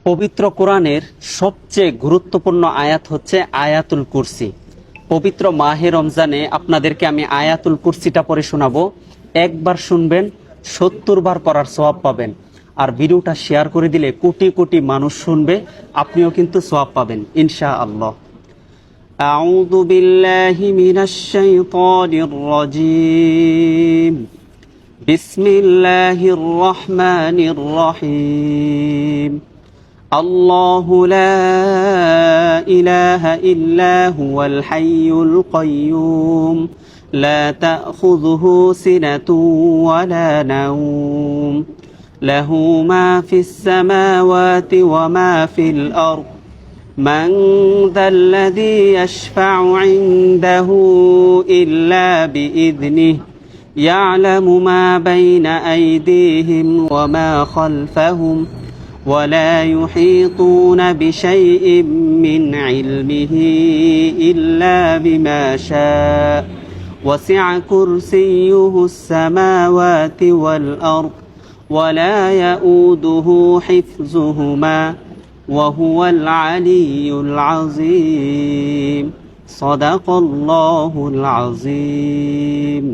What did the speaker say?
পবিত্র কোরআনের সবচেয়ে গুরুত্বপূর্ণ আয়াত হচ্ছে আয়াতুল কুরসি। পবিত্র মাহে রমজানে আপনাদেরকে আমি আয়াতুল কুরসিটা পড়ে শোনাবো। একবার শুনবেন 70 বার পড়ার সওয়াব পাবেন। আর ভিডিওটা শেয়ার করে দিলে কোটি কোটি মানুষ শুনবে, আপনিও কিন্তু সওয়াব পাবেন ইনশাআল্লাহ। আউযু বিল্লাহি মিনাশ শাইতানির রাজীম। বিসমিল্লাহির রহমানির রহিম। الله لا إله إلا هو الحي القيوم لا تأخذه سنة ولا نوم له ما في السماوات وما في الأرض من ذا الذي يشفع عنده إلا بإذنه يعلم ما بين أيديهم وما خلفهم ولا يحيطون بشيء من علمه إلا بما شاء وسع كرسيه السماوات والأرض ولا يؤوده حفظهما وهو العلي العظيم صدق الله العظيم।